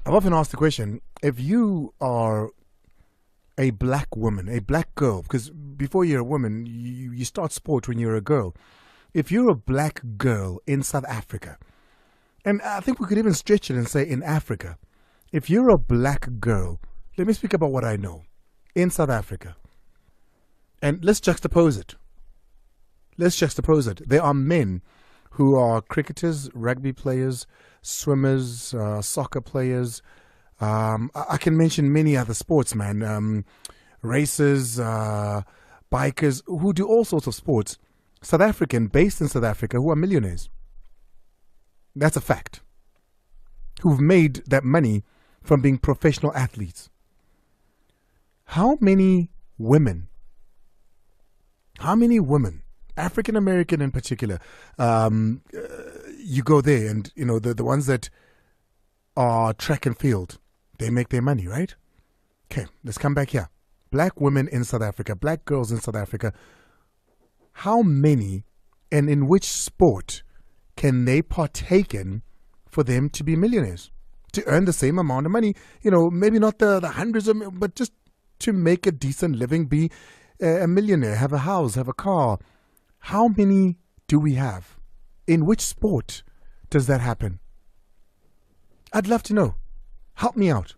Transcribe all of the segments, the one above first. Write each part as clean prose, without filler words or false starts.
I've often asked the question, if you are a black woman, a black girl, because before you're a woman, you start sport when you're a girl. If you're a black girl in South Africa, and I think we could even stretch it and say in Africa, if you're a black girl, let me speak about what I know in South Africa. And let's juxtapose it. There are men who are cricketers, rugby players, swimmers, soccer players. I can mention many other sports, man. Racers, bikers, who do all sorts of sports. South African, based in South Africa, who are millionaires. That's a fact. Who've made that money from being professional athletes. How many women, African American in particular, you go there and, you know, the ones that are track and field, they make their money, right? Okay, let's come back here. Black women in South Africa, black girls in South Africa, how many and in which sport can they partake in for them to be millionaires? To earn the same amount of money, you know, maybe not the hundreds of, but just to make a decent living, be a millionaire, have a house, have a car. How many do we have? In which sport does that happen? I'd love to know. Help me out.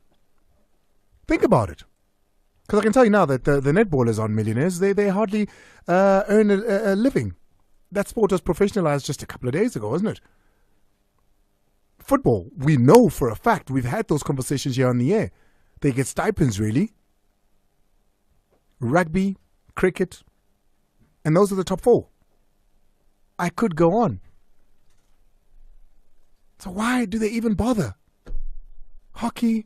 Think about it. Because I can tell you now that the netballers aren't millionaires. They hardly earn a living. That sport was professionalized just a couple of days ago, wasn't it? Football, we know for a fact, we've had those conversations here on the air. They get stipends, really. Rugby, cricket, and those are the top four. I could go on. So why do they even bother? Hockey.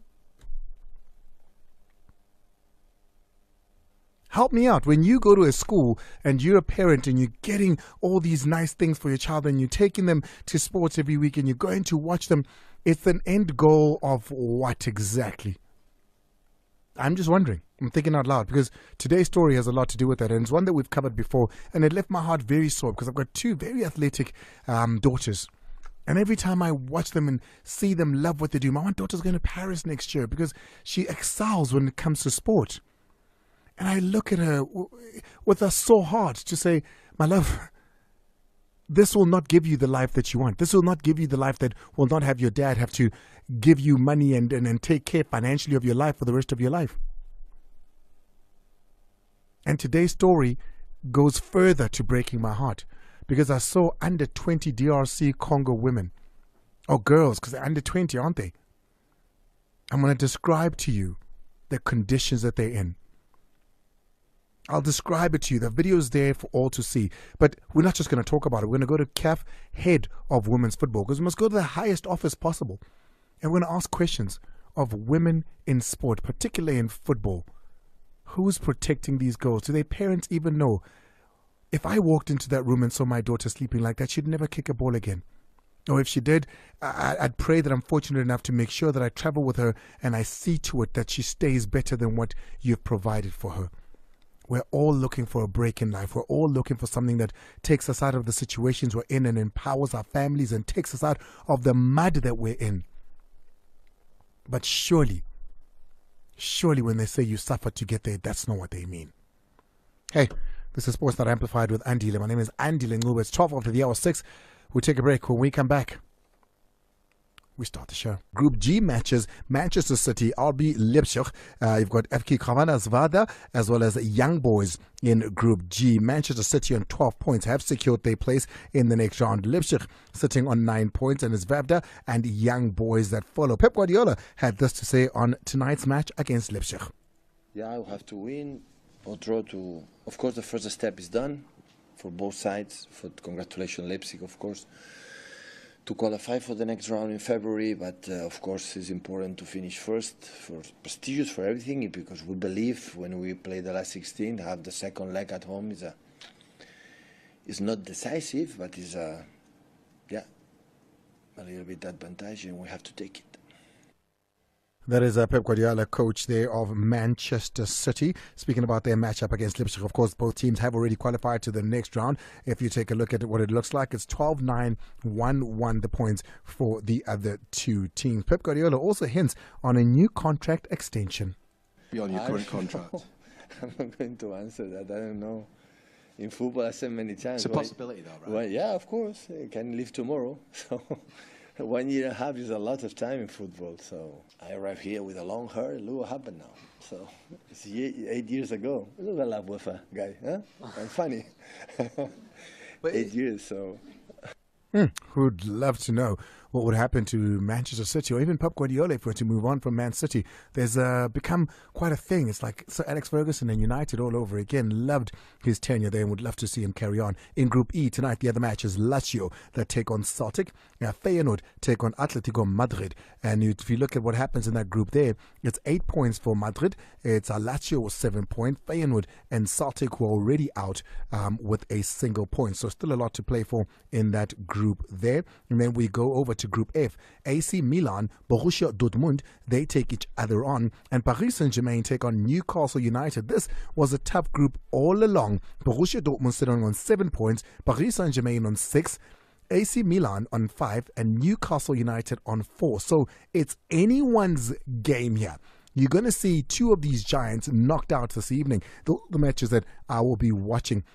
Help me out. When you go to a school and you're a parent and you're getting all these nice things for your child and you're taking them to sports every week and you're going to watch them, it's an end goal of what exactly? I'm just wondering. I'm thinking out loud because today's story has a lot to do with that, and it's one that we've covered before, and it left my heart very sore because I've got two very athletic daughters. And every time I watch them and see them love what they do, my one daughter's going to Paris next year because she excels when it comes to sport. And I look at her with a sore heart to say, my love, this will not give you the life that you want. This will not give you the life that will not have your dad have to give you money and take care financially of your life for the rest of your life. And today's story goes further to breaking my heart because I saw under 20 DRC Congo women, or girls, because they're under 20, aren't they? I'm going to describe to you the conditions that they're in. I'll describe it to you. The video is there for all to see. But we're not just going to talk about it. We're going to go to CAF, head of women's football, because we must go to the highest office possible. And we're going to ask questions of women in sport, particularly in football. Who's protecting these girls? Do their parents even know? If I walked into that room and saw my daughter sleeping like that, she'd never kick a ball again. Or if she did, I'd pray that I'm fortunate enough to make sure that I travel with her and I see to it that she stays better than what you've provided for her. We're all looking for a break in life. We're all looking for something that takes us out of the situations we're in and empowers our families and takes us out of the mud that we're in. But surely when they say you suffer to get there, that's not what they mean. Hey, this is Sports Not Amplified with Andile. My name is Andile Ncube. It's 12 after the hour 6. We'll take a break. When we come back, we start the show. Group G matches: Manchester City, RB Leipzig. You've got FK Kravanasvada as well as Young Boys in Group G. Manchester City on 12 points have secured their place in the next round. Leipzig sitting on 9 points, and it's Vavda and Young Boys that follow. Pep Guardiola had this to say on tonight's match against Leipzig. Yeah, we have to win or draw to... Of course, the first step is done for both sides. Congratulations, Leipzig, of course, to qualify for the next round in February, but of course it's important to finish first, for prestigious, for everything, because we believe when we play the last 16, have the second leg at home is not decisive, but is a little bit advantage, and we have to take it. That is Pep Guardiola, coach there of Manchester City. Speaking about their matchup against Leipzig, of course, both teams have already qualified to the next round. If you take a look at what it looks like, it's 12-9, 1-1 the points for the other two teams. Pep Guardiola also hints on a new contract extension. Beyond your current contract. I'm not going to answer that. I don't know. In football, I said many times. It's a possibility, though, right? Well, yeah, of course. It can leave tomorrow. So 1 year and a half is a lot of time in football. So I arrived here with a long hair. Look what happened now. So it's 8 years ago. Look at that UEFA guy. Huh? I'm funny. 8 years, so... Who'd love to know what would happen to Manchester City or even Pep Guardiola if we were to move on from Man City. There's become quite a thing. It's like Sir Alex Ferguson and United all over again. Loved his tenure there and would love to see him carry on. In Group E tonight, the other match is Lazio that take on Celtic. Feyenoord take on Atletico Madrid. And if you look at what happens in that group there, it's 8 points for Madrid. It's Lazio with 7 points. Feyenoord and Celtic who are already out with a single point. So still a lot to play for in that group there. And then we go over to Group F. AC Milan, Borussia Dortmund, they take each other on. And Paris Saint-Germain take on Newcastle United. This was a tough group all along. Borussia Dortmund sitting on 7 points, Paris Saint-Germain on 6, AC Milan on 5, and Newcastle United on 4. So it's anyone's game here. You're going to see two of these giants knocked out this evening. The matches that I will be watching.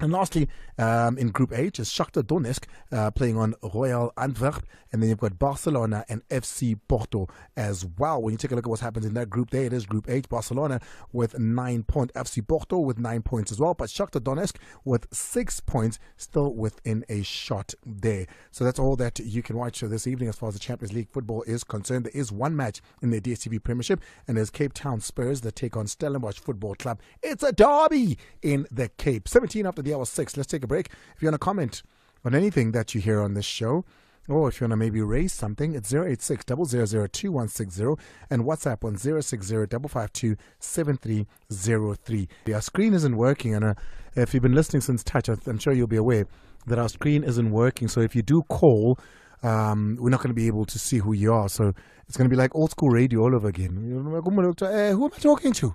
And lastly, in Group H is Shakhtar Donetsk playing on Royal Antwerp. And then you've got Barcelona and FC Porto as well. When you take a look at what's happened in that group there, it is Group H. Barcelona with 9 points. FC Porto with 9 points as well. But Shakhtar Donetsk with 6 points, still within a shot there. So that's all that you can watch this evening as far as the Champions League football is concerned. There is one match in the DStv Premiership, and there's Cape Town Spurs that take on Stellenbosch Football Club. It's a derby in the Cape. 17 after the hour 6. Let's take a break. If you want to comment on anything that you hear on this show, or if you want to maybe raise something, it's 086 000 2160 and WhatsApp on 060 552 7303. Our screen isn't working, and if you've been listening since touch, I'm sure you'll be aware that our screen isn't working. So if you do call, we're not going to be able to see who you are. So it's going to be like old school radio all over again. Who am I talking to?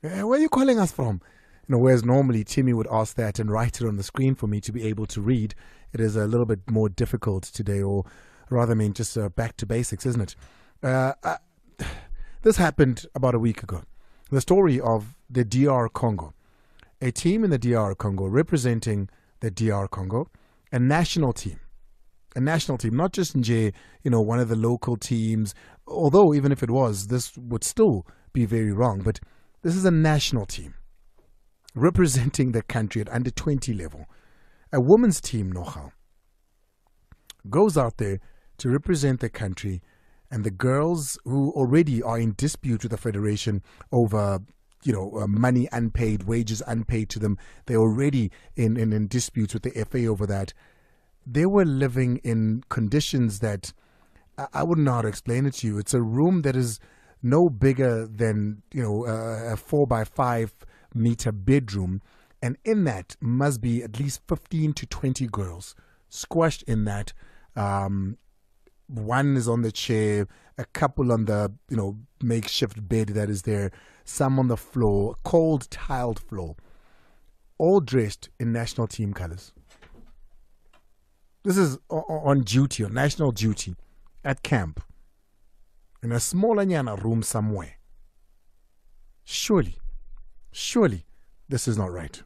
Where are you calling us from? Whereas normally Timmy would ask that and write it on the screen for me to be able to read. It is a little bit more difficult today, or rather, just back to basics, isn't it? This happened about a week ago. The story of the DR Congo. A team in the DR Congo representing the DR Congo, a national team, not just one of the local teams, although even if it was, this would still be very wrong, but this is a national team representing the country at under 20 level. A women's team, know-how, goes out there to represent the country, and the girls who already are in dispute with the federation over, money unpaid, wages unpaid to them, they're already in disputes with the FA over that. They were living in conditions that I wouldn't know how to explain it to you. It's a room that is no bigger than, a 4x5 meter bedroom, and in that must be at least 15 to 20 girls squashed in that. One is on the chair, a couple on the makeshift bed that is there, some on the floor, cold tiled floor, all dressed in national team colors. This is on duty, on national duty, at camp, in a small room somewhere. Surely this is not right.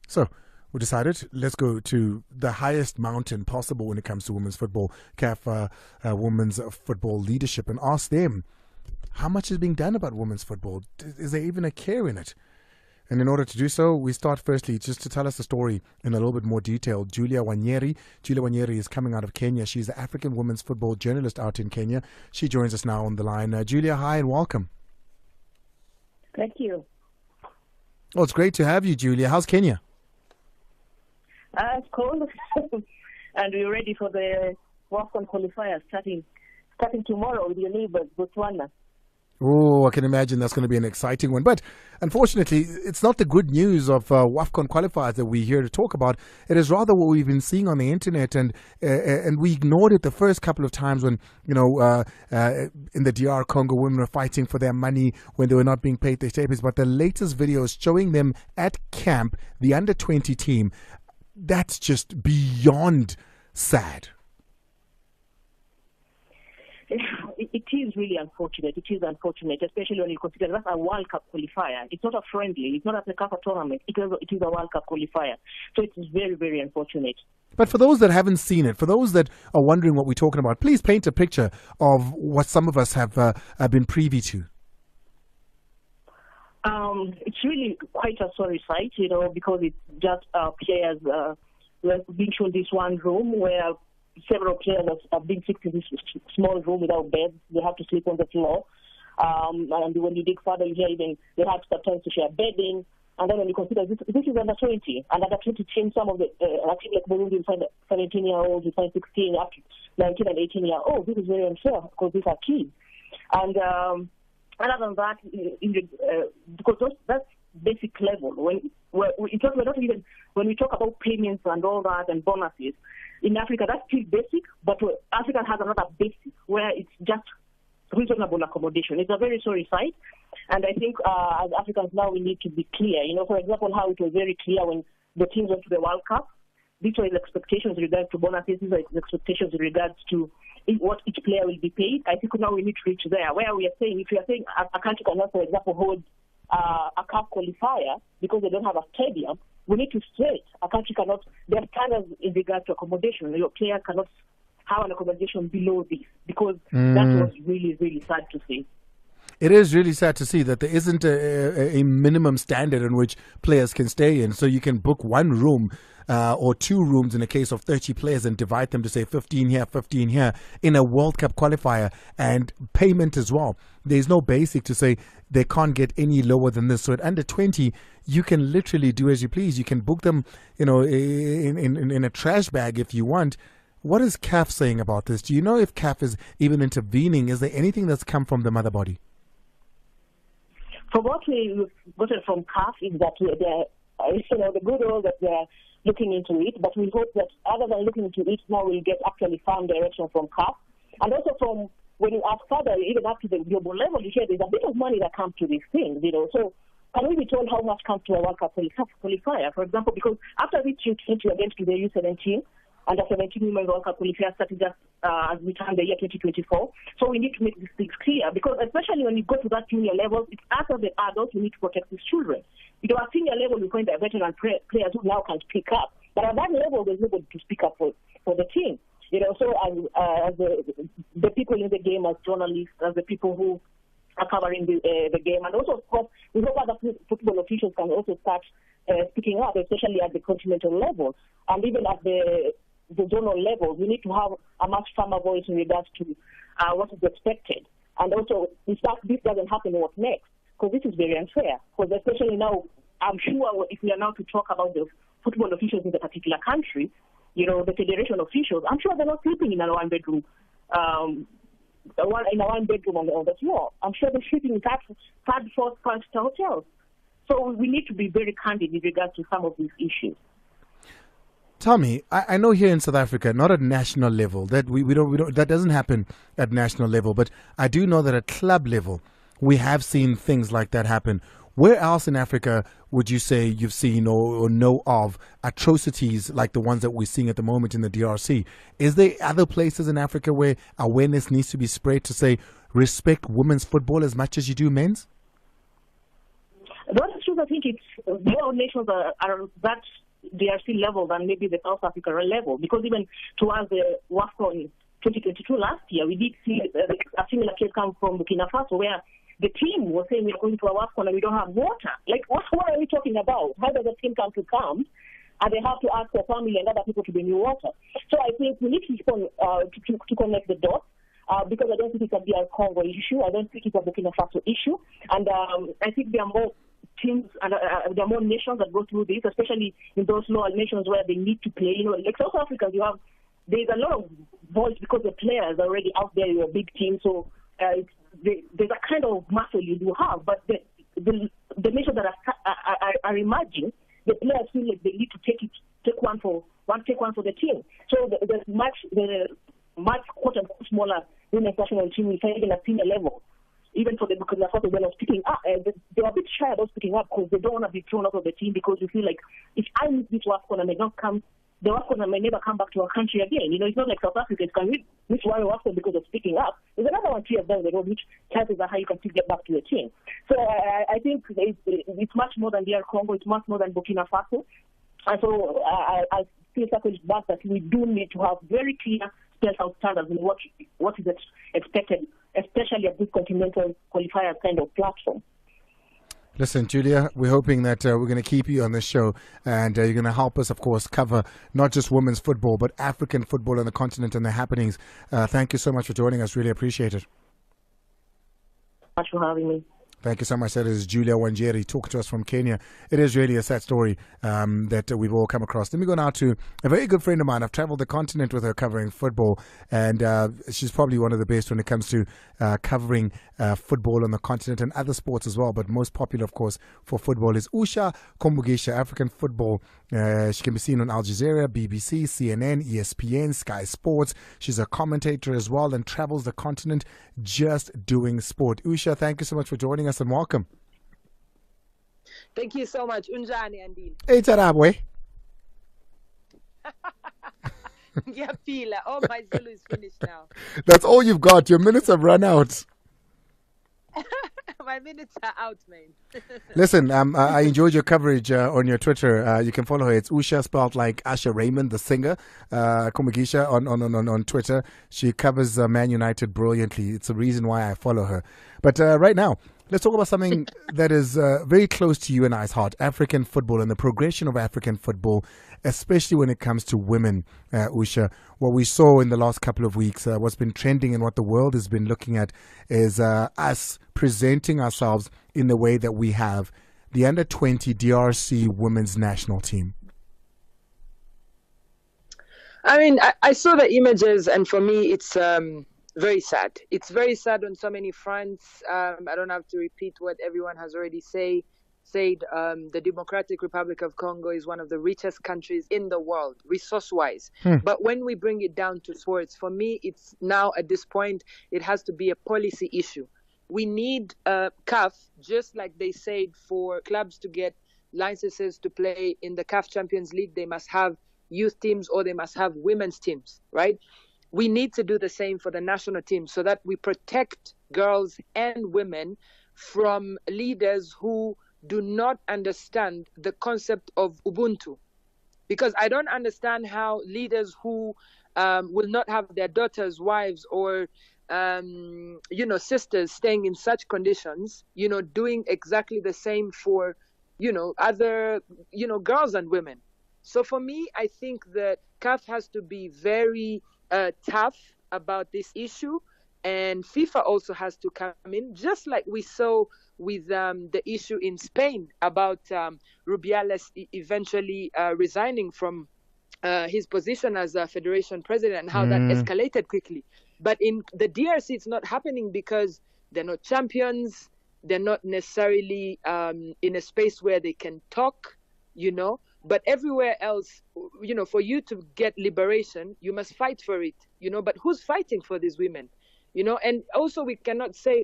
So we decided, let's go to the highest mountain possible when it comes to women's football, CAF Women's Football Leadership, and ask them how much is being done about women's football. Is there even a care in it? And in order to do so, we start firstly just to tell us the story in a little bit more detail. Julia Wanjeri. Julia Wanjeri is coming out of Kenya. She's the African women's football journalist out in Kenya. She joins us now on the line. Julia, hi and welcome. Thank you. Oh, it's great to have you, Julia. How's Kenya? It's cold, and we're ready for the WAFCON qualifiers starting tomorrow with your neighbors, Botswana. Oh, I can imagine that's going to be an exciting one. But unfortunately, it's not the good news of WAFCON qualifiers that we're here to talk about. It is rather what we've been seeing on the internet, and we ignored it the first couple of times when, in the DR Congo, women were fighting for their money when they were not being paid their stipends. But the latest videos showing them at camp, the under-20 team, that's just beyond sad. It is really unfortunate. It is unfortunate, especially when you consider that's a World Cup qualifier. It's not a friendly. It's not a CAF tournament. It is a World Cup qualifier. So it is very, very unfortunate. But for those that haven't seen it, for those that are wondering what we're talking about, please paint a picture of what some of us have been privy to. It's really quite a sorry sight, because it's just players being shown this one room where several players have been fixed in this small room without beds. They have to sleep on the floor. And when you dig further, you hear even they have sometimes to share bedding. And then when you consider this is under 20. And under 20 teams, some of the, I think like Burundi, you find 17-year-olds, you find 16, up to 19 and 18-year-olds. This is very unfair because these are kids. And other than that, because that's basic level. When we talk about payments and all that and bonuses, in Africa, that's still basic, but Africa has another basic where it's just reasonable accommodation. It's a very sorry sight, and I think as Africans now we need to be clear. For example, how it was very clear when the teams went to the World Cup. These were the expectations in regards to bonuses. These are the expectations in regards to what each player will be paid. I think now we need to reach there, where we are saying, if you are saying a country cannot, for example, hold a CAF qualifier because they don't have a stadium, we need to state a country cannot, there are standards in regards to accommodation. Your player cannot have an accommodation below this, because that was really, really sad to see. It is really sad to see that there isn't a minimum standard in which players can stay in. So you can book one room or two rooms in a case of 30 players and divide them to say 15 here, 15 here in a World Cup qualifier, and payment as well. There's no basic to say they can't get any lower than this. So at under 20, you can literally do as you please. You can book them, in a trash bag if you want. What is CAF saying about this? Do you know if CAF is even intervening? Is there anything that's come from the mother body? From what we've gotten from CAF is that the good role that they're looking into it, but we hope that other than looking into it, now we'll get actually firm direction from CAF. And also from when you ask further, even up to the global level, you hear there's a bit of money that comes to these things, So can we be told how much comes to a World Cup qualifier, for example? Because after this U20, we went to the U17, under 17 Women's World Cup qualifier started just as we turn the year 2024. So we need to make these things clear, because especially when you go to that junior level, it's us as the adults, we need to protect these children. At senior level, we find the veteran players who now can speak up. But at that level, there's nobody to speak up for the team. So as the people in the game, as journalists, as the people who are covering the game, and also, of course, we hope other football officials can also start speaking up, especially at the continental level, and even at the zonal level. We need to have a much firmer voice in regards to what is expected. And also, if this doesn't happen, what next? Because this is very unfair. Because especially now, I'm sure if we are now to talk about the football officials in the particular country, the federation officials, I'm sure they're not sleeping in a one-bedroom, on the floor. I'm sure they're sleeping in third, fourth, five-star hotels. So we need to be very candid in regards to some of these issues. Tommy, I know here in South Africa, not at national level, that we don't that doesn't happen at national level, but I do know that at club level, we have seen things like that happen. Where else in Africa would you say you've seen or know of atrocities like the ones that we're seeing at the moment in the DRC? Is there other places in Africa where awareness needs to be spread to say, respect women's football as much as you do men's? That is true. I think it's more nations are that DRC level than maybe the South Africa level, because even towards the WAFCON 2022 last year, we did see a similar case come from Burkina Faso, where the team was saying we're going to a WAFCON and we don't have water. Like, what are we talking about? How does the team come to camp and they have to ask their family and other people to bring new water? So I think we need to connect the dots. Because I don't think it's a DR Congo issue. I don't think it's a Burkina Faso issue. And I think there are more teams and there are more nations that go through this, especially in those lower nations where they need to play. Like South Africa, there's a lot of voice because the players are already out there, you're a big team, so there's a kind of muscle you do have, but the nations that are emerging, the players feel like they need to take one for the team. So the much quote unquote smaller women's national team is playing at a senior level. Even for the Burkina Faso, when I was picking up, they're a bit shy about picking up because they don't want to be thrown out of the team, because you feel like if I miss this WAFCON and I don't come, the WAFCON may never come back to our country again. It's not like South Africa can miss one WAFCON because of speaking up. There's another one 3 years down the road, which chances are how you can still get back to the team. So I think it's much more than DR Congo. It's much more than Burkina Faso. And so I feel circles back that we do need to have very clear spelled-out standards in what is expected, especially at this continental qualifier kind of platform. Listen, Julia, we're hoping that we're going to keep you on this show, and you're going to help us, of course, cover not just women's football, but African football on the continent and the happenings. Thank you so much for joining us. Really appreciate it. Thanks for having me. Thank you so much. That is Julia Wanjeri talking to us from Kenya. It is really a sad story that we've all come across. Let me go now to a very good friend of mine. I've traveled the continent with her covering football, and she's probably one of the best when it comes to covering football on the continent and other sports as well. But most popular, of course, for football is Usher Komugisha, African football. She can be seen on Al Jazeera, BBC, CNN, ESPN, Sky Sports. She's a commentator as well and travels the continent just doing sport. Usher, thank you so much for joining us and welcome. Thank you so much. Unjani Andile. Hey, Tarabwe. Oh, my Zulu is finished now. That's all you've got. Your minutes have run out. My minutes are out, man. Listen, I enjoyed your coverage on your Twitter. You can follow her. It's Usher, spelled like Usher Raymond, the singer. Komugisha on Twitter. She covers Man United brilliantly. It's the reason why I follow her. But right now, let's talk about something that is very close to you and I's heart, African football and the progression of African football, especially when it comes to women, Usher. What we saw in the last couple of weeks, what's been trending and what the world has been looking at is us presenting ourselves in the way that we have, the under-20 DRC women's national team. I mean, I saw the images, and for me, it's very sad. It's very sad on so many fronts. I don't have to repeat what everyone has already said. The Democratic Republic of Congo is one of the richest countries in the world, resource-wise. But when we bring it down to sports, for me, it's now at this point, it has to be a policy issue. We need CAF, just like they said, for clubs to get licenses to play in the CAF Champions League, they must have youth teams or they must have women's teams, right? We need to do the same for the national team so that we protect girls and women from leaders who do not understand the concept of Ubuntu. Because I don't understand how leaders who will not have their daughters, wives, or sisters staying in such conditions, doing exactly the same for, other, girls and women. So for me, I think that CAF has to be very tough about this issue, and FIFA also has to come in, just like we saw with the issue in Spain about Rubiales eventually resigning from his position as a federation president, and how that escalated quickly. But in the DRC, it's not happening because they're not champions. They're not necessarily in a space where they can talk, But everywhere else, for you to get liberation, you must fight for it, But who's fighting for these women, And also we cannot say,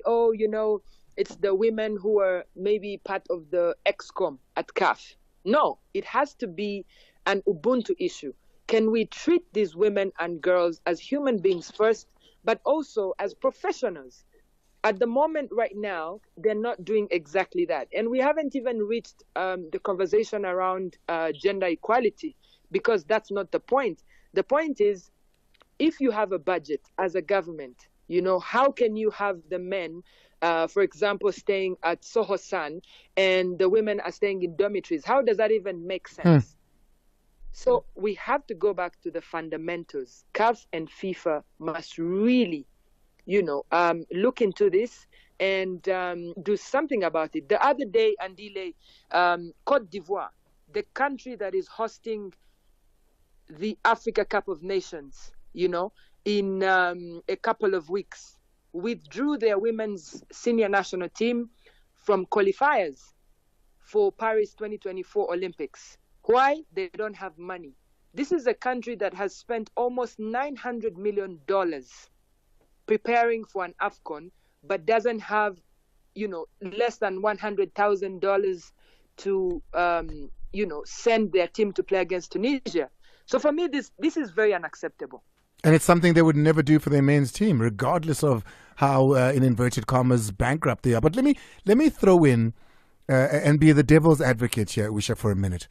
it's the women who are maybe part of the EXCOM at CAF. No, it has to be an Ubuntu issue. Can we treat these women and girls as human beings first, but also as professionals? At the moment right now, they're not doing exactly that. And we haven't even reached the conversation around gender equality, because that's not the point. The point is, if you have a budget as a government, how can you have the men, for example, staying at Soho-san and the women are staying in dormitories? How does that even make sense? So we have to go back to the fundamentals. CAF and FIFA must really, look into this and do something about it. The other day, Andile, Côte d'Ivoire, the country that is hosting the Africa Cup of Nations, in a couple of weeks, withdrew their women's senior national team from qualifiers for Paris 2024 Olympics. Why? They don't have money. This is a country that has spent almost $900 million preparing for an AFCON, but doesn't have, less than $100,000 to, send their team to play against Tunisia. So for me, this is very unacceptable. And it's something they would never do for their men's team, regardless of how, in inverted commas, bankrupt they are. But let me throw in and be the devil's advocate here, Usher, for a minute,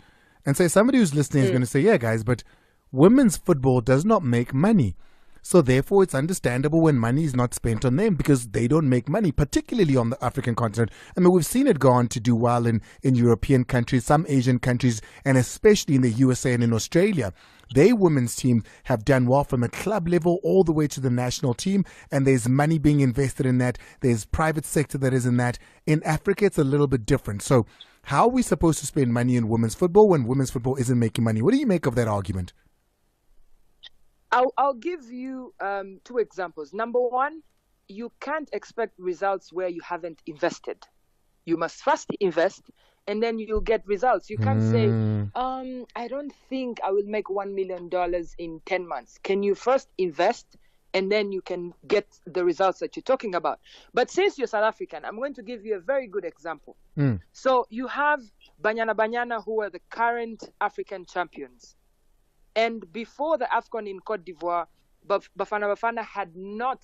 and say somebody who's listening is going to say, yeah, guys, but women's football does not make money. So therefore, it's understandable when money is not spent on them because they don't make money, particularly on the African continent. I mean, we've seen it go on to do well in European countries, some Asian countries, and especially in the USA and in Australia. Their women's team have done well from a club level all the way to the national team, and there's money being invested in that. There's private sector that is in that. In Africa, it's a little bit different. So how are we supposed to spend money in women's football when women's football isn't making money? What do you make of that argument? I'll give you two examples. Number one, you can't expect results where you haven't invested. You must first invest, and then you'll get results. You can't say, I don't think I will make $1 million in 10 months. Can you first invest, and then you can get the results that you're talking about? But since you're South African, I'm going to give you a very good example. So you have Banyana, who are the current African champions. And before the AFCON in Cote d'Ivoire, Bafana Bafana had not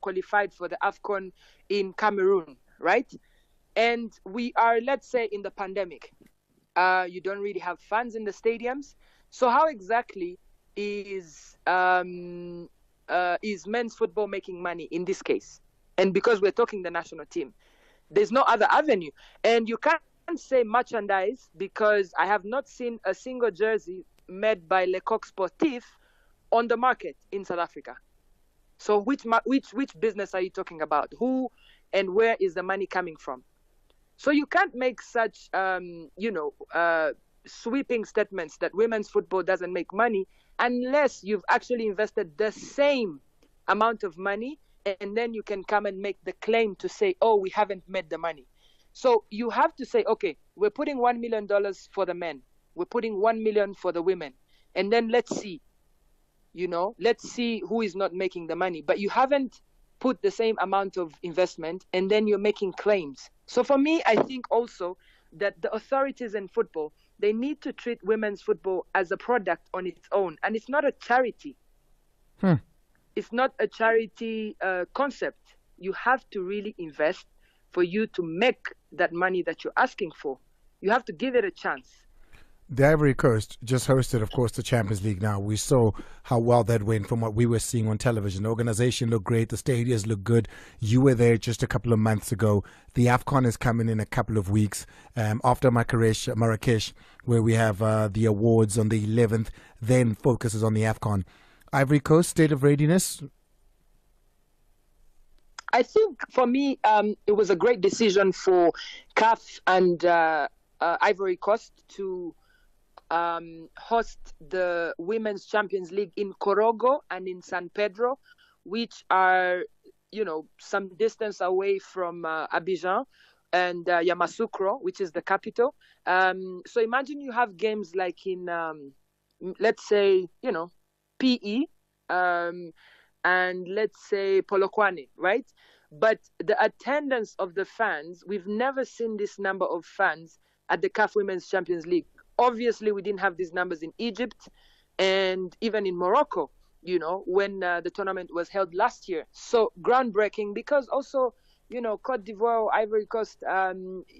qualified for the AFCON in Cameroon, right? And we are, let's say, in the pandemic. You don't really have fans in the stadiums. So how exactly is men's football making money in this case? And because we're talking the national team, there's no other avenue. And you can't say merchandise because I have not seen a single jersey made by Le Coq Sportif on the market in South Africa. So which business are you talking about? Who and where is the money coming from? So you can't make such sweeping statements that women's football doesn't make money unless you've actually invested the same amount of money, and then you can come and make the claim to say, oh, we haven't made the money. So you have to say, okay, we're putting $1 million for the men. We're putting $1 million for the women. And then let's see who is not making the money. But you haven't put the same amount of investment, and then you're making claims. So for me, I think also that the authorities in football, they need to treat women's football as a product on its own. And it's not a charity. It's not a charity concept. You have to really invest for you to make that money that you're asking for. You have to give it a chance. The Ivory Coast just hosted, of course, the Champions League now. We saw how well that went from what we were seeing on television. The organization looked great. The stadiums looked good. You were there just a couple of months ago. The AFCON is coming in a couple of weeks after Marrakesh, where we have the awards on the 11th, then focuses on the AFCON. Ivory Coast, state of readiness? I think for me, it was a great decision for CAF and Ivory Coast to host the Women's Champions League in Korogo and in San Pedro, which are, some distance away from Abidjan and Yamoussoukro, which is the capital. So imagine you have games like in, let's say, PE, and let's say Polokwane, right? But the attendance of the fans, we've never seen this number of fans at the CAF Women's Champions League. Obviously, we didn't have these numbers in Egypt and even in Morocco, when the tournament was held last year. So groundbreaking because also, Cote d'Ivoire, Ivory Coast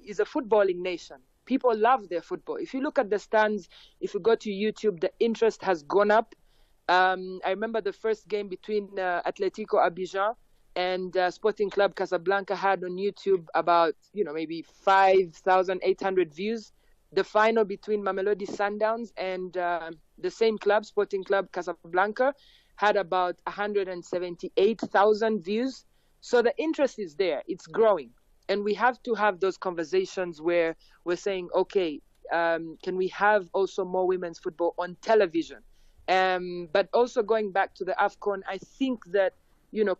is a footballing nation. People love their football. If you look at the stands, if you go to YouTube, the interest has gone up. I remember the first game between Atletico Abidjan and Sporting Club Casablanca had on YouTube about, maybe 5,800 views. The final between Mamelodi Sundowns and the same club, Sporting Club Casablanca, had about 178,000 views. So the interest is there. It's growing. And we have to have those conversations where we're saying, okay, can we have also more women's football on television? But also going back to the AFCON, I think that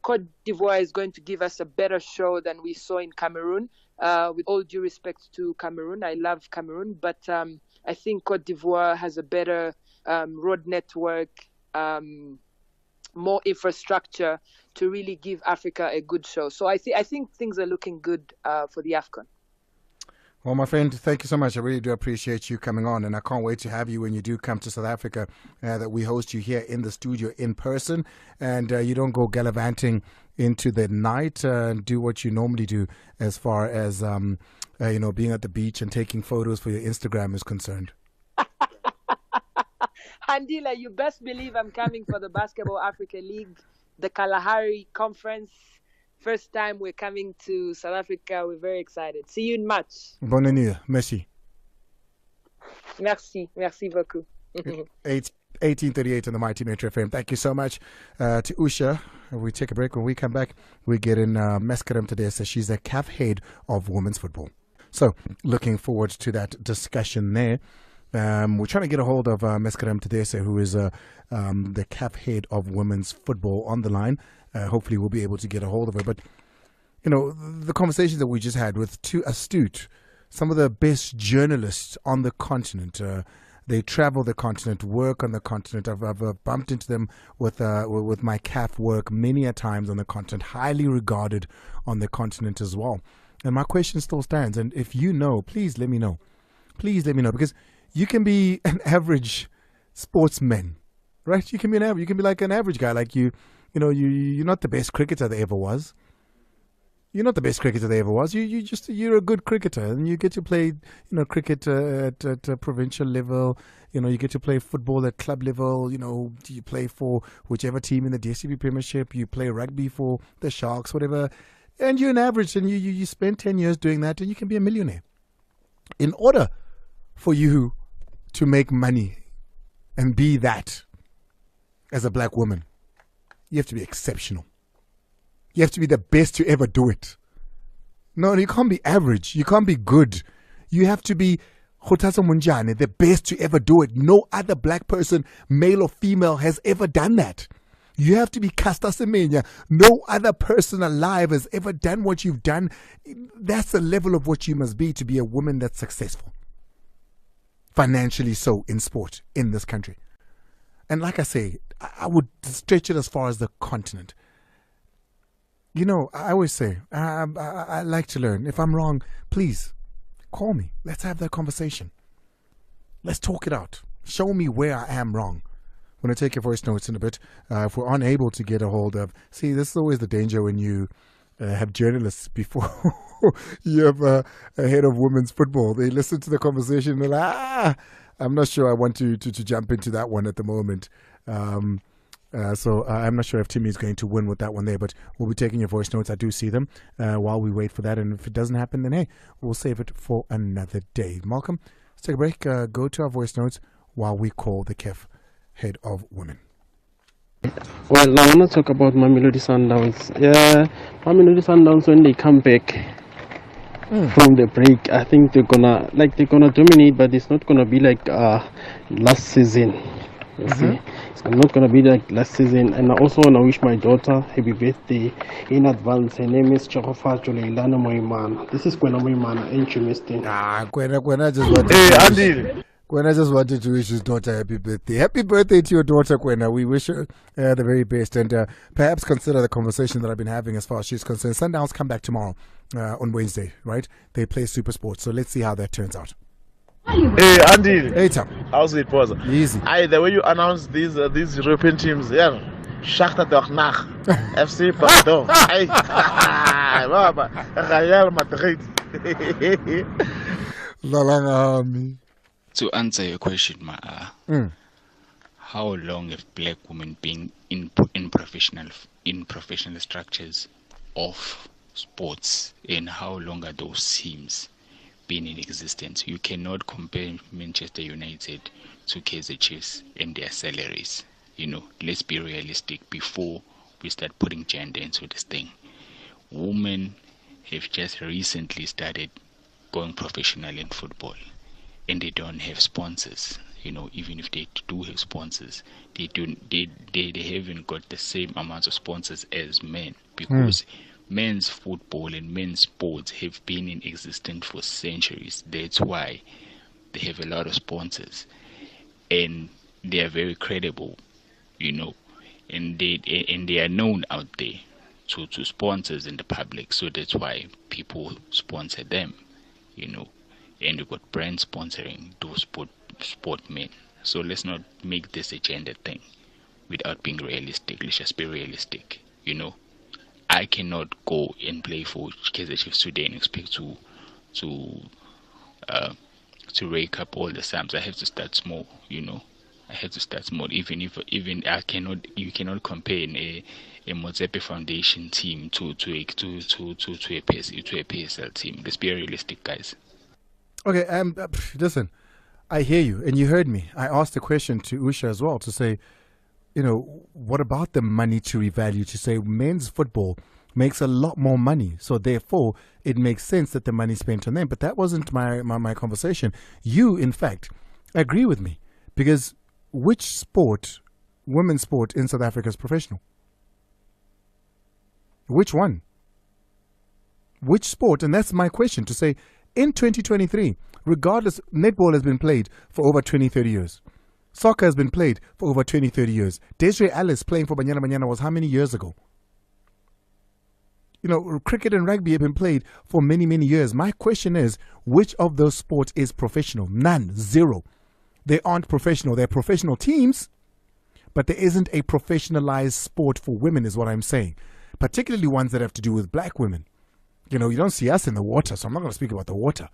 Cote d'Ivoire is going to give us a better show than we saw in Cameroon. With all due respect to Cameroon, I love Cameroon, but I think Cote d'Ivoire has a better road network, more infrastructure to really give Africa a good show. So I think things are looking good for the AFCON. Well, my friend, thank you so much. I really do appreciate you coming on, and I can't wait to have you when you do come to South Africa, that we host you here in the studio in person, and you don't go gallivanting into the night and do what you normally do as far as, being at the beach and taking photos for your Instagram is concerned. Andile, you best believe I'm coming for the Basketball Africa League, the Kalahari Conference. First time we're coming to South Africa. We're very excited. See you in March. Bonne nuit. Merci. Merci beaucoup. 1838 on the Mighty Metro FM. Thank you so much to Usher. We take a break. When we come back, we get in Mescaram today. So she's a CAF head of women's football. So looking forward to that discussion there. We're trying to get a hold of Mescaram Tedese, who is the CAF head of women's football, on the line. Hopefully we'll be able to get a hold of her. But, the conversations that we just had with two astute, some of the best journalists on the continent. They travel the continent, work on the continent. I've bumped into them with my CAF work many a times on the continent, highly regarded on the continent as well. And my question still stands. And if you know, please let me know. Please let me know, because you can be an average sportsman, right? You can be like an average guy, like you're not the best cricketer there ever was. You're not the best cricketer there ever was. You're a good cricketer, and you get to play, cricket at provincial level. You get to play football at club level. You play for whichever team in the DSTV Premiership. You play rugby for the Sharks, whatever. And you're an average, and you spend 10 years doing that, and you can be a millionaire. In order for you to make money and be that as a black woman, you have to be exceptional. You have to be the best to ever do it. No, you can't be average. You can't be good. You have to be the best to ever do it. No other black person, male or female, has ever done that. You have to be Caster Semenya. No other person alive has ever done what you've done. That's the level of what you must be to be a woman that's successful. Financially so, in sport, in this country. And like I say, I would stretch it as far as the continent. I always say, I like to learn. If I'm wrong, please call me. Let's have that conversation. Let's talk it out. Show me where I am wrong. I'm going to take your voice notes in a bit. If we're unable to get a hold of... See, this is always the danger when you have journalists before you have a head of women's football. They listen to the conversation and they're like, I'm not sure I want to jump into that one at the moment. So I'm not sure if Timmy is going to win with that one there, but we'll be taking your voice notes. I do see them while we wait for that. And if it doesn't happen, then hey, we'll save it for another day. Malcolm, let's take a break. Go to our voice notes while we call the CAF head of women. Well, I want to talk about Mamelodi Sundowns. Yeah, Mamelodi Sundowns, when they come back from the break, I think they're gonna dominate, but it's not gonna be like last season. See, it's not gonna be like last season. And I also wanna wish my daughter happy birthday in advance. Her name is Julia Wanjeri. This is Kwena Moimana, ain't you, Mister? Kwena just wanted. Hey, Andile. Kwena just wanted to wish his daughter happy birthday. Happy birthday to your daughter, Kwena. We wish her the very best, and perhaps consider the conversation that I've been having as far as she's concerned. Sundowns come back tomorrow on Wednesday, right? They play Super Sports, so let's see how that turns out. Hey, Andile. Hey, Tom. How's it, Pause? Easy. The way you announce these European teams, yeah. Shakhtar Donetsk, FC Bordeaux. Real Madrid. To answer your question, how long have black women been in professional structures of sports, and how long are those teams been in existence? You cannot compare Manchester United to Kaizer Chiefs and their salaries. Let's be realistic before we start putting gender into this thing. Women have just recently started going professional in football, and they don't have sponsors. even if they do have sponsors, they haven't got the same amount of sponsors as men, because men's football and men's sports have been in existence for centuries. That's why they have a lot of sponsors, and they are very credible, and they are known out there to sponsors and the public. So that's why people sponsor them, and we got brands sponsoring those sportmen. So let's not make this a gender thing without being realistic. Let's just be realistic. I cannot go and play for Kaizer Chiefs today and expect to rake up all the sums. I have to start small. I have to start small. Even you cannot compare a Motsepe Foundation team to a PSL team. Let's be realistic, guys. Okay, listen, I hear you, and you heard me. I asked the question to Usher as well to say, what about the monetary value? To say men's football makes a lot more money, so therefore it makes sense that the money spent on them. But that wasn't my conversation. You, in fact, agree with me, because which sport, women's sport in South Africa is professional? Which one? Which sport? And that's my question, to say, in 2023, regardless, netball has been played for over 20, 30 years. Soccer has been played for over 20, 30 years. Desiree Ellis playing for Banyana Banyana was how many years ago? Cricket and rugby have been played for many, many years. My question is, which of those sports is professional? None. Zero. They aren't professional. They're professional teams, but there isn't a professionalized sport for women, is what I'm saying. Particularly ones that have to do with black women. You don't see us in the water, so I'm not going to speak about the water.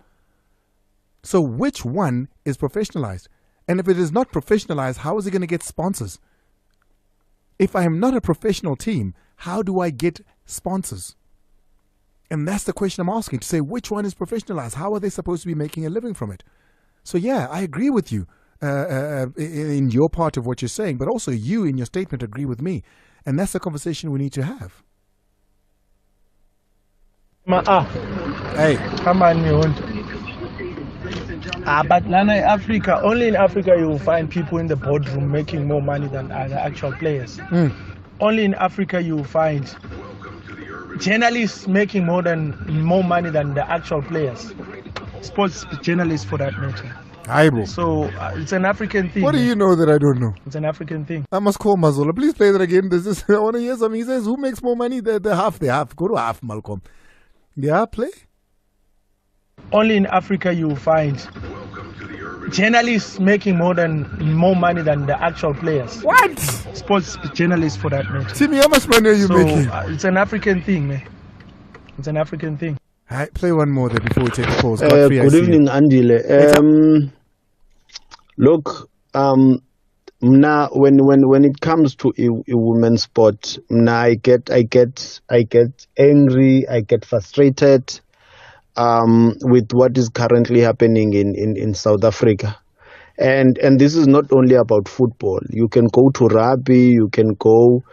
So which one is professionalized? And if it is not professionalized, how is it going to get sponsors? If I am not a professional team, how do I get sponsors? And that's the question I'm asking, to say which one is professionalized? How are they supposed to be making a living from it? So yeah, I agree with you in your part of what you're saying, but also you in your statement agree with me. And that's the conversation we need to have. Hey, come on, but Lana, Africa, only in Africa you will find people in the boardroom making more money than the actual players. Only in Africa you will find journalists making more money than the actual players. Sports journalists, for that matter. So it's an African thing. What do you know that I don't know? It's an African thing. I must call Mazola. Please play that again. I want to hear something. He says, who makes more money? The half. Go to half, Malcolm. Yeah, play. Only in Africa you will find journalists making more money than the actual players. What? Sports journalists, for that matter. Timmy, how much money are you making? It's an African thing, man. It's an African thing. All right, play one more there before we take the calls. Good evening, Andile. Look, now when it comes to a women's sport, now I get angry, I get frustrated with what is currently happening in South Africa. And this is not only about football. You can go to rugby, you can go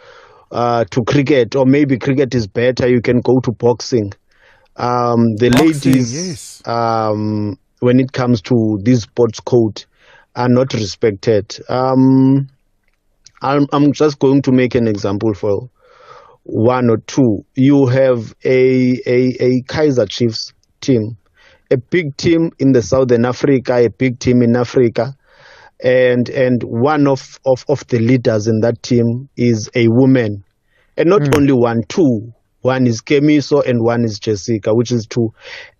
to cricket, or maybe cricket is better. You can go to boxing. The ladies, yes. When it comes to this sports code, are not respected. I'm just going to make an example for one or two. You have a Kaizer Chiefs team, a big team in the Southern Africa, a big team in Africa, and one of the leaders in that team is a woman, and not only one, two. One is Kemiso and one is Jessica, which is two,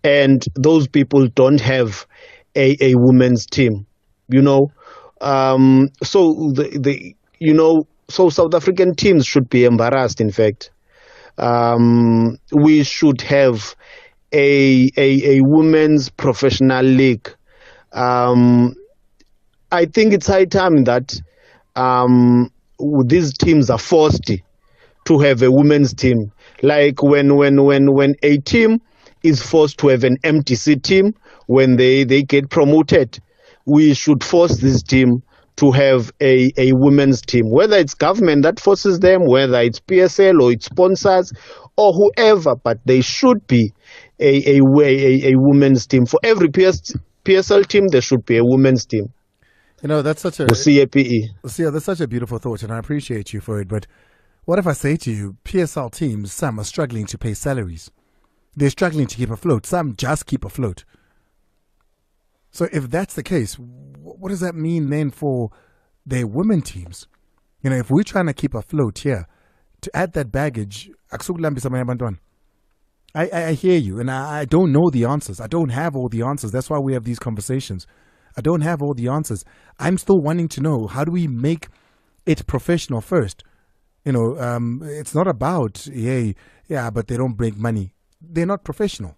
and those people don't have a women's team. So so South African teams should be embarrassed. In fact, we should have a women's professional league. I think it's high time that these teams are forced to have a women's team. Like when a team is forced to have an MTC team when they get promoted, we should force this team to have a women's team, whether it's government that forces them, whether it's PSL or its sponsors or whoever, but they should be a women's team. For every PSL team, there should be a women's team. You know, that's such a... The CAPE. See, that's such a beautiful thought, and I appreciate you for it. But what if I say to you, PSL teams, some are struggling to pay salaries. They're struggling to keep afloat. Some just keep afloat. So if that's the case, what does that mean then for their women teams? You know, if we're trying to keep afloat here, to add that baggage, I hear you, and I don't know the answers. I don't have all the answers. That's why we have these conversations. I don't have all the answers. I'm still wanting to know, how do we make it professional first? You know, it's not about, yeah, but they don't make money. They're not professional.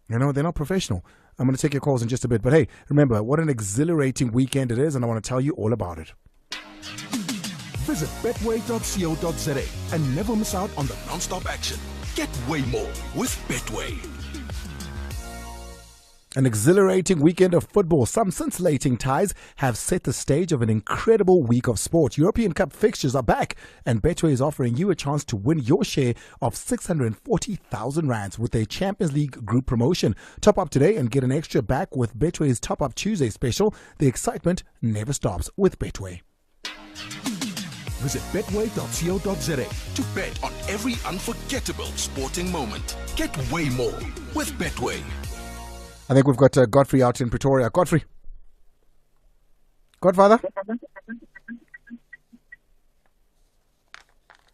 You know, they're not professional. I'm going to take your calls in just a bit. But hey, remember, what an exhilarating weekend it is, and I want to tell you all about it. Visit betway.co.za and never miss out on the non-stop action. Get way more with Betway. An exhilarating weekend of football. Some scintillating ties have set the stage of an incredible week of sport. European Cup fixtures are back, and Betway is offering you a chance to win your share of 640,000 rands with a Champions League group promotion. Top up today and get an extra back with Betway's Top Up Tuesday special. The excitement never stops with Betway. Visit betway.co.za to bet on every unforgettable sporting moment. Get way more with Betway. I think we've got Godfrey out in Pretoria. Godfrey. Godfather?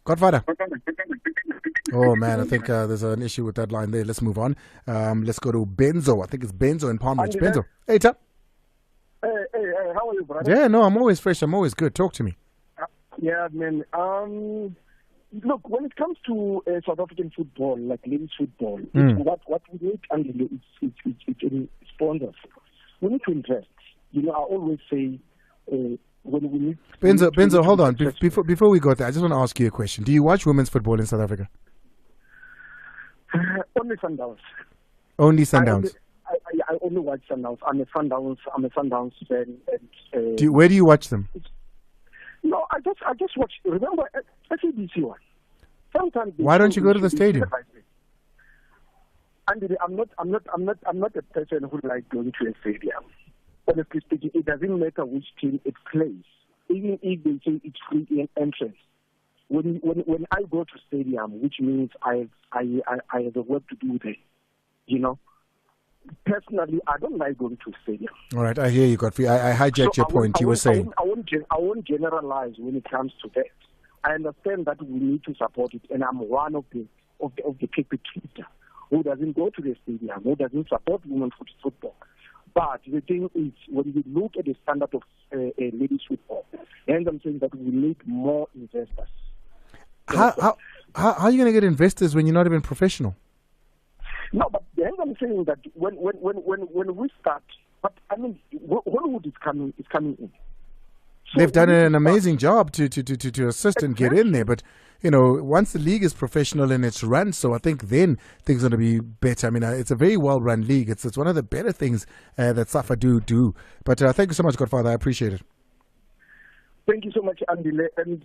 Godfather? Oh, man, I think there's an issue with that line there. Let's move on. Let's go to Benzo. I think it's Benzo in Palm Ridge. Benzo. Hey, Tap. Hey, how are you, brother? Yeah, no, I'm always fresh. I'm always good. Talk to me. Yeah, man. Look, when it comes to South African football, like ladies football, what we need, Andile, it's sponsors. We need to invest. You know, I always say when we need... Benzo, hold on. Before we go there, I just want to ask you a question. Do you watch women's football in South Africa? Only Sundowns. Only Sundowns? I only watch Sundowns. I'm a Sundowns fan. Where do you watch them? No, I just watch. Remember, SABC one. Sometimes. Why don't you go to the stadium? Andy, I'm not a person who likes going to a stadium. Honestly speaking, it doesn't matter which team it plays, even if they say it's free entrance. When I go to stadium, which means I have a work to do there, you know. Personally, I don't like going to stadium. All right, I hear you, Godfrey. I hijacked your point. You were saying. I won't generalize when it comes to that. I understand that we need to support it, and I'm one of the perpetrator who doesn't go to the stadium, who doesn't support women's football. But the thing is, when we look at the standard of ladies football, and I'm saying that we need more investors. How are you going to get investors when you're not even professional? No, but then I'm saying that when we start, but I mean, Hollywood is coming in. So they've done an amazing job to assist and get in there, but you know, once the league is professional and it's run, so I think then things are going to be better. I mean, it's a very well run league. It's one of the better things that SAFA do. But thank you so much, Godfather. I appreciate it. Thank you so much, Andile. And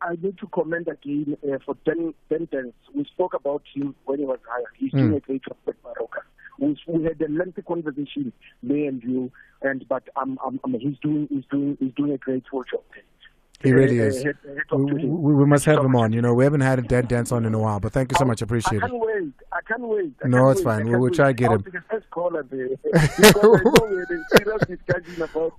I need to comment again for Dan Dance. We spoke about him when he was hired. He's doing a great job at Morocco. We had a lengthy conversation, me and you, but he's doing a great job. He really is. We must have him on. You know, we haven't had a Dan Dance on in a while, but thank you so much. I appreciate it. I can't wait. No, it's fine. We'll try to get him.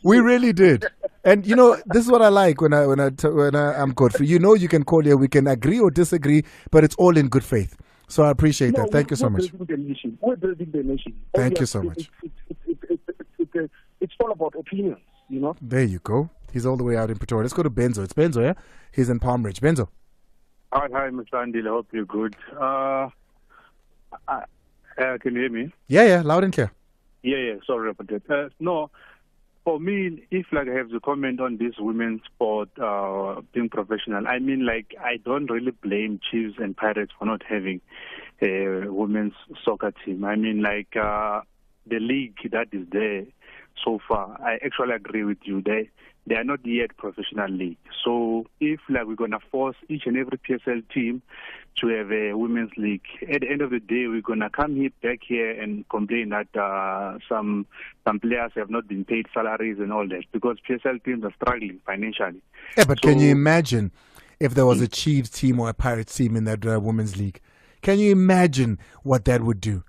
We really did. And you know, this is what I like when I'm good for. You know, you can call here. We can agree or disagree, but it's all in good faith. So I appreciate that. Thank you so much. We're building the nation. Thank you so much. It's all about opinions, you know. There you go. He's all the way out in Pretoria. Let's go to Benzo. It's Benzo, yeah? He's in Palm Ridge. Benzo. Hi, Mr. Andile. I hope you're good. Can you hear me? Yeah, loud and clear. Yeah, sorry about that. No, for me, if like I have to comment on this women's sport being professional, I mean, like, I don't really blame Chiefs and Pirates for not having a women's soccer team. I mean, like, the league that is there so far. I actually agree with you. They are not yet professional league. So if like we're gonna force each and every PSL team to have a women's league, at the end of the day we're gonna come back here and complain that some players have not been paid salaries and all that, because PSL teams are struggling financially. Yeah, but can you imagine if there was a Chiefs team or a Pirates team in that women's league? Can you imagine what that would do?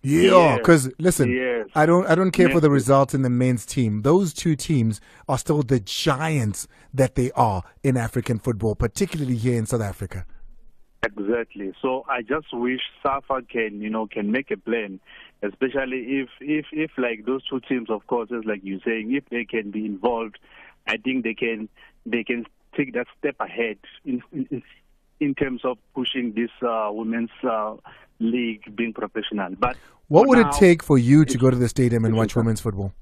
Yeah, because listen, I don't care for the results in the men's team. Those two teams are still the giants that they are in African football, particularly here in South Africa. Exactly. So I just wish SAFA can make a plan, especially if like those two teams, of course, as like you're saying, if they can be involved, I think they can take that step ahead in terms of pushing this women's league being professional. But what would it take for you to go to the stadium and watch women's football?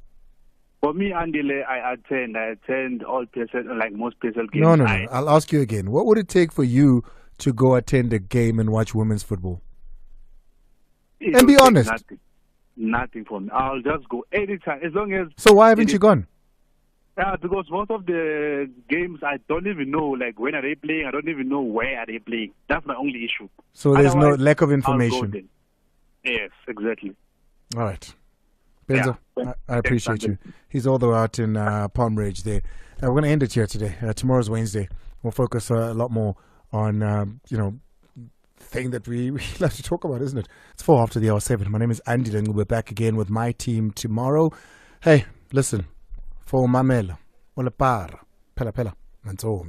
For me, Andile, I attend all PSL, like most PSL games. No. I'll ask you again. What would it take for you to go attend a game and watch women's football? And be honest. Nothing for me. I'll just go anytime, as long as. So why haven't you gone? Because most of the games I don't even know, like when are they playing? I don't even know where are they playing. That's my only issue. So there's no lack of information. Yes, exactly. All right. Benzo, I appreciate you. He's all the way out in Palm Ridge there. We're going to end it here today. Tomorrow's Wednesday. We'll focus a lot more on, thing that we love to talk about, isn't it? It's 4 after the hour 7. My name is Andile, and we'll be back again with my team tomorrow. Hey, listen. For Mamela, Ola Para, Pela, Manzomi.